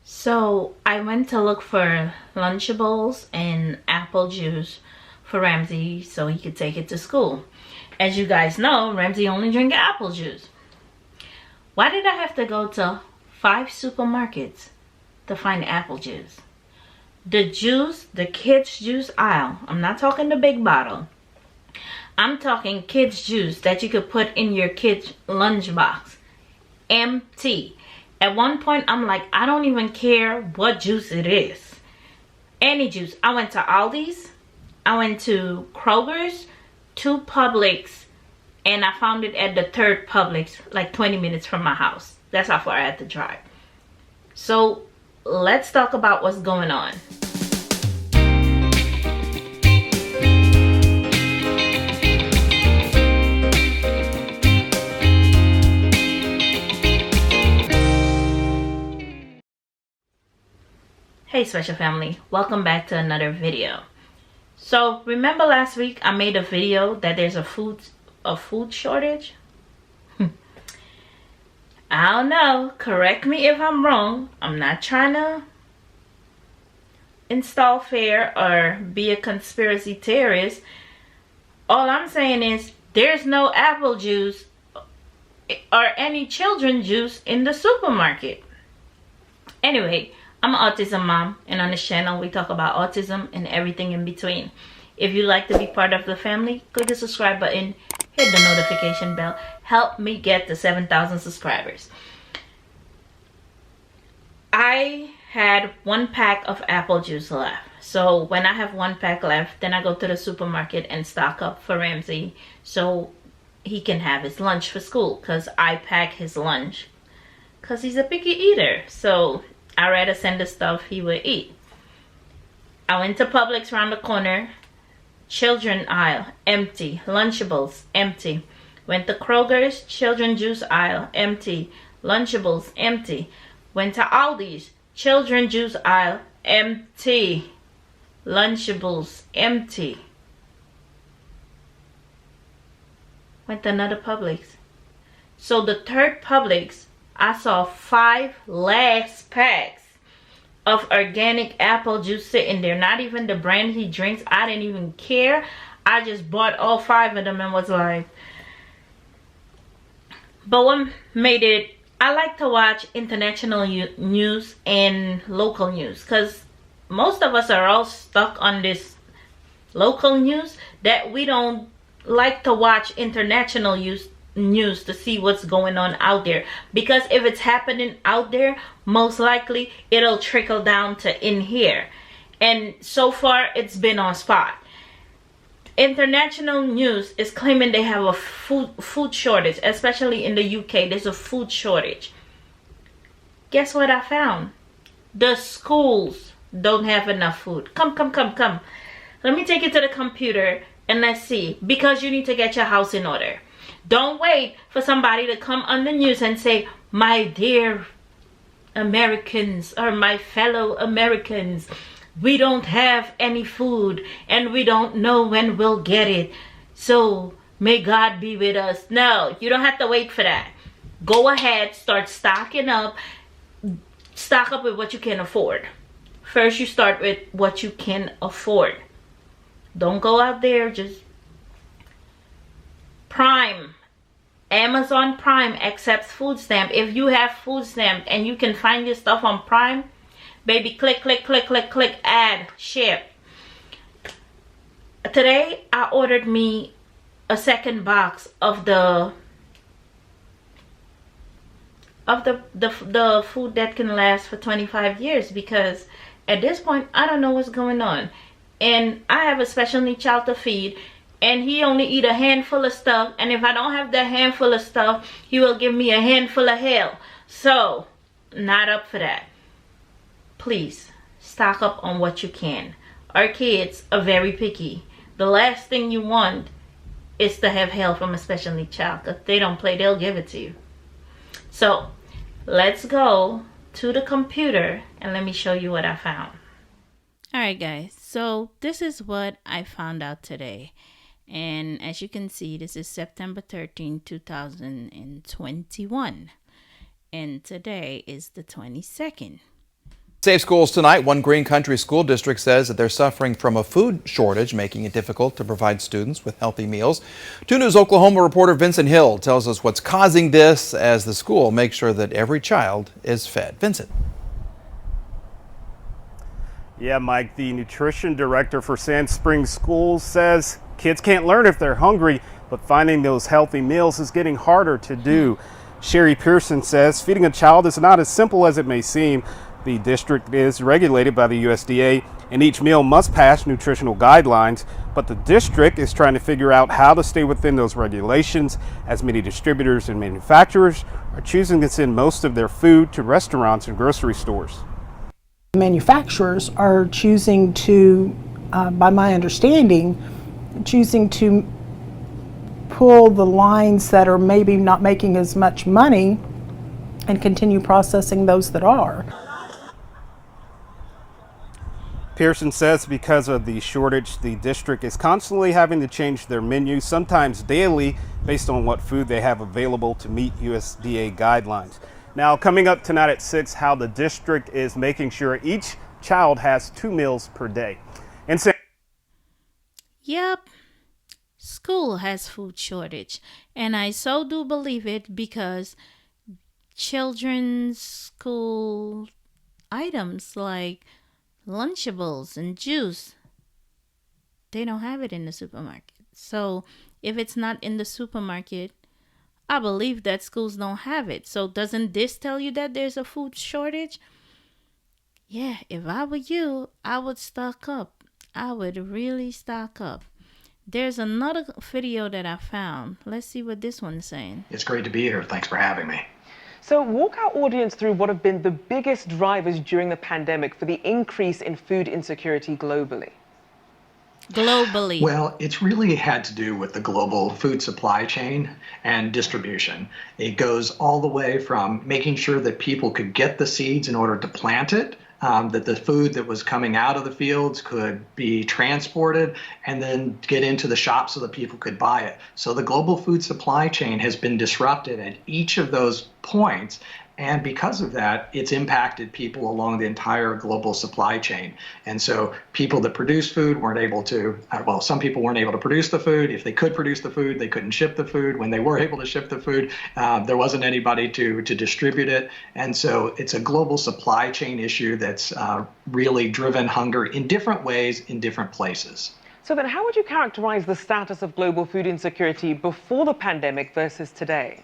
So I went to look for Lunchables and apple juice for Ramsey so he could take it to school. As you guys know, Ramsey only drinks apple juice. Why did I have to go to 5 supermarkets to find apple juice? The juice, the kids juice aisle, I'm not talking the big bottle. I'm talking kids juice that you could put in your kids lunchbox. Empty. At one point, I'm like, I don't even care what juice it is. Any juice. I went to Aldi's. I went to Kroger's, 2 Publix, and I found it at the 3rd Publix, like 20 minutes from my house. That's how far I had to drive. So let's talk about what's going on. Hey special family, welcome back to another video. So remember last week I made a video that there's a food shortage? I don't know, correct me if I'm wrong. I'm not trying to install fear or be a conspiracy theorist. All I'm saying is there's no apple juice or any children juice in the supermarket. Anyway, I'm an autism mom, and on this channel we talk about autism and everything in between. If you'd like to be part of the family, click the subscribe button, hit the notification bell. Help me get to 7,000 subscribers. I had 1 pack of apple juice left. So when I have 1 pack left, then I go to the supermarket and stock up for Ramsey so he can have his lunch for school, because I pack his lunch because he's a picky eater. So I'd rather send the stuff he would eat. I went to Publix around the corner. Children aisle, empty. Lunchables, empty. Went to Kroger's, children juice aisle, empty. Lunchables, empty. Went to Aldi's, children juice aisle, empty. Lunchables, empty. Went to another Publix. So the 3rd Publix, I saw 5 last packs of organic apple juice sitting there. Not even the brand he drinks. I didn't even care. I just bought all 5 of them and was like. But what made it, I like to watch international news and local news, because most of us are all stuck on this local news that we don't like to watch international news to see what's going on out there, because if it's happening out there, most likely it'll trickle down to in here, and so far it's been on spot. International news is claiming they have a food shortage, especially in the UK. There's a food shortage. Guess what I found? The schools don't have enough food. Come. Let me take you to the computer and let's see, because you need to get your house in order. Don't wait for somebody to come on the news and say, my dear Americans, or my fellow Americans, we don't have any food and we don't know when we'll get it. So may God be with us. No, you don't have to wait for that. Go ahead, start stocking up. Stock up with what you can afford. First, you start with what you can afford. Don't go out there just Prime. Amazon Prime accepts food stamp. If you have food stamp and you can find your stuff on Prime, baby, click, add, ship. Today I ordered me a 2nd box of the food that can last for 25 years, because at this point I don't know what's going on, and I have a special needs child to feed. And he only eat a handful of stuff. And if I don't have that handful of stuff, he will give me a handful of hell. So, not up for that. Please, stock up on what you can. Our kids are very picky. The last thing you want is to have hell from a special needs child. If they don't play, they'll give it to you. So, let's go to the computer and let me show you what I found. Alright guys, so this is what I found out today. And as you can see, this is September 13, 2021. And today is the 22nd. Safe Schools tonight. One Green Country school district says that they're suffering from a food shortage, making it difficult to provide students with healthy meals. 2 News Oklahoma reporter Vincent Hill tells us what's causing this as the school makes sure that every child is fed. Vincent. Yeah, Mike, the nutrition director for Sand Springs Schools says kids can't learn if they're hungry, but finding those healthy meals is getting harder to do. Sherry Pearson says feeding a child is not as simple as it may seem. The district is regulated by the USDA, and each meal must pass nutritional guidelines, but the district is trying to figure out how to stay within those regulations, as many distributors and manufacturers are choosing to send most of their food to restaurants and grocery stores. Manufacturers are choosing to, by my understanding, choosing to pull the lines that are maybe not making as much money and continue processing those that are. Pearson says because of the shortage, the district is constantly having to change their menu, sometimes daily, based on what food they have available to meet USDA guidelines. Now, coming up tonight at 6, how the district is making sure each child has 2 meals per day. And Yep, school has food shortage, and I so do believe it because children's school items like Lunchables and juice, they don't have it in the supermarket. So if it's not in the supermarket, I believe that schools don't have it. So doesn't this tell you that there's a food shortage? Yeah, if I were you, I would stock up. I would really stock up. There's another video that I found. Let's see what this one's saying. It's great to be here. Thanks for having me. So walk our audience through what have been the biggest drivers during the pandemic for the increase in food insecurity globally. Well, it's really had to do with the global food supply chain and distribution. It goes all the way from making sure that people could get the seeds in order to plant it, that the food that was coming out of the fields could be transported and then get into the shops so that people could buy it. So the global food supply chain has been disrupted at each of those points. And because of that, it's impacted people along the entire global supply chain. And so people that produce food weren't able to, well, some people weren't able to produce the food. If they could produce the food, they couldn't ship the food. When they were able to ship the food, there wasn't anybody to distribute it. And so it's a global supply chain issue that's really driven hunger in different ways in different places. So then how would you characterize the status of global food insecurity before the pandemic versus today?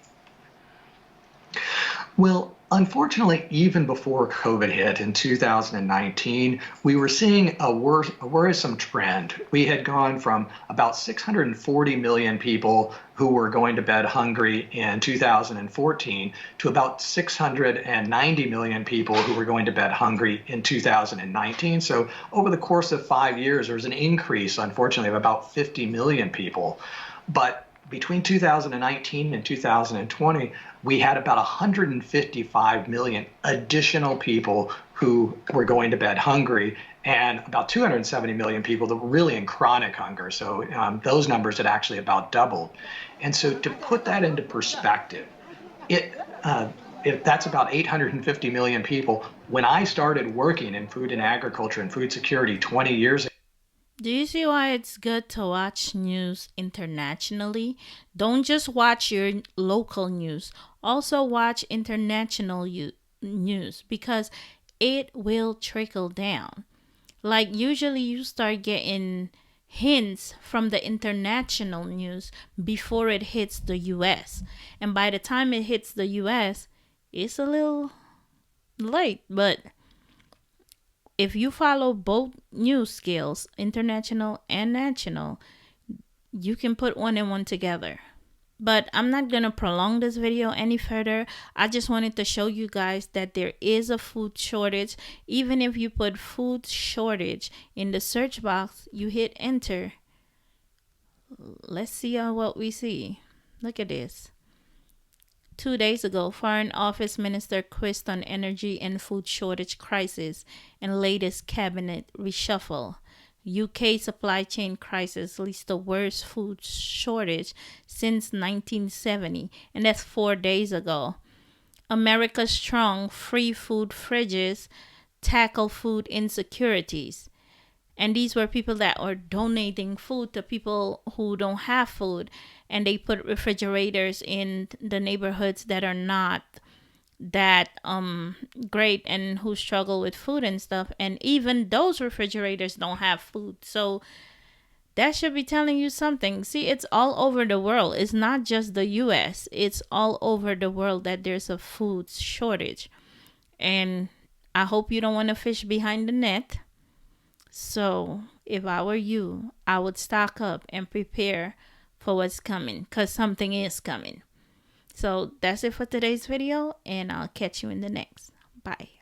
Well, unfortunately, even before COVID hit in 2019, we were seeing a worrisome trend. We had gone from about 640 million people who were going to bed hungry in 2014 to about 690 million people who were going to bed hungry in 2019. So over the course of 5 years, there was an increase, unfortunately, of about 50 million people. But between 2019 and 2020, we had about 155 million additional people who were going to bed hungry, and about 270 million people that were really in chronic hunger. So those numbers had actually about doubled. And so to put that into perspective, if that's about 850 million people. When I started working in food and agriculture and food security 20 years ago. Do you see why it's good to watch news internationally? Don't just watch your local news. Also watch international news because it will trickle down. Like usually you start getting hints from the international news before it hits the US. And by the time it hits the US, it's a little late, but if you follow both news scales, international and national, you can put one and one together. But I'm not going to prolong this video any further. I just wanted to show you guys that there is a food shortage. Even if you put food shortage in the search box, you hit enter. Let's see what we see. Look at this. 2 days ago, Foreign Office Minister quizzed on energy and food shortage crisis and latest cabinet reshuffle. UK supply chain crisis leads the worst food shortage since 1970, and that's 4 days ago. America's strong free food fridges tackle food insecurities. And these were people that are donating food to people who don't have food. And they put refrigerators in the neighborhoods that are not that great and who struggle with food and stuff. And even those refrigerators don't have food. So that should be telling you something. See, it's all over the world. It's not just the US. It's all over the world that there's a food shortage. And I hope you don't want to fish behind the net. So if I were you, I would stock up and prepare for what's coming, because something is coming. So that's it for today's video, and I'll catch you in the next. Bye.